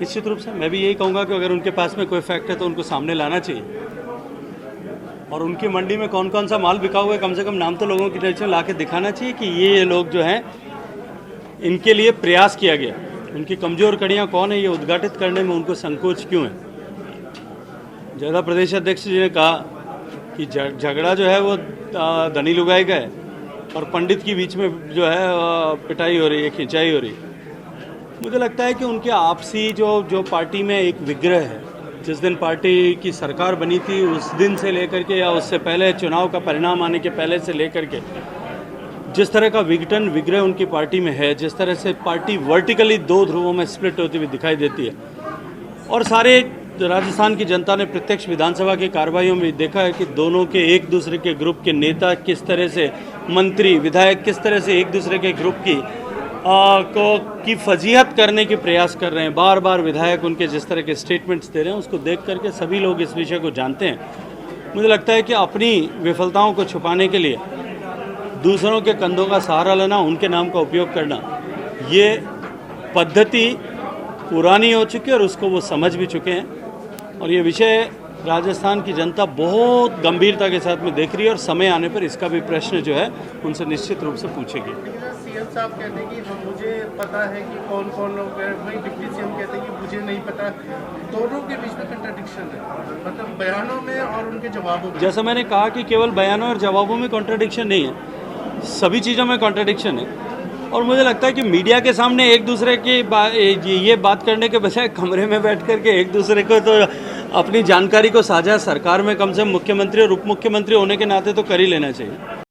निश्चित रूप से मैं भी यही कहूँगा कि अगर उनके पास में कोई फैक्ट है तो उनको सामने लाना चाहिए, और उनकी मंडी में कौन कौन सा माल बिका हुआ है कम से कम नाम तो लोगों की नजर ला के दिखाना चाहिए कि ये लोग जो हैं इनके लिए प्रयास किया गया। उनकी कमज़ोर कड़ियाँ कौन है ये उद्घाटित करने में उनको संकोच क्यों है। जदयू प्रदेश अध्यक्ष जी ने कहा कि झगड़ा जो है वो धनी लुगाई का है और पंडित के बीच में जो है पिटाई हो रही है, खिंचाई हो रही है। मुझे लगता है कि उनके आपसी जो पार्टी में एक विग्रह है, जिस दिन पार्टी की सरकार बनी थी उस दिन से लेकर के या उससे पहले चुनाव का परिणाम आने के पहले से लेकर के जिस तरह का विघटन विग्रह उनकी पार्टी में है, जिस तरह से पार्टी वर्टिकली दो ध्रुवों में स्प्लिट होती हुई दिखाई देती है, और सारे राजस्थान की जनता ने प्रत्यक्ष विधानसभा की कार्रवाइयों में देखा है कि दोनों के एक दूसरे के ग्रुप के नेता किस तरह से, मंत्री विधायक किस तरह से एक दूसरे के ग्रुप की फजीहत करने के प्रयास कर रहे हैं। बार बार विधायक उनके जिस तरह के स्टेटमेंट्स दे रहे हैं उसको देख करके सभी लोग इस विषय को जानते हैं। मुझे लगता है कि अपनी विफलताओं को छुपाने के लिए दूसरों के कंधों का सहारा लेना, उनके नाम का उपयोग करना, ये पद्धति पुरानी हो चुकी है और उसको वो समझ भी चुके हैं। और ये विषय राजस्थान की जनता बहुत गंभीरता के साथ में देख रही है और समय आने पर इसका भी प्रश्न जो है उनसे निश्चित रूप से पूछेगी। सीएम साहब कहते हैं कि मुझे पता है कि कौन कौन लोग हैं, वही डिप्टी सीएम कहते हैं कि मुझे नहीं पता। दोनों के बीच में कंट्राडिक्शन है, मतलब बयानों में और उनके जवाबों में। जैसा मैंने कहा कि केवल बयानों और जवाबों में कॉन्ट्राडिक्शन नहीं है, सभी चीज़ों में कॉन्ट्राडिक्शन है। और मुझे लगता है कि मीडिया के सामने एक दूसरे की ये बात करने के बजाय कमरे में बैठ कर के एक दूसरे को तो अपनी जानकारी को साझा सरकार में कम से कम मुख्यमंत्री और उप मुख्यमंत्री होने के नाते तो कर ही लेना चाहिए।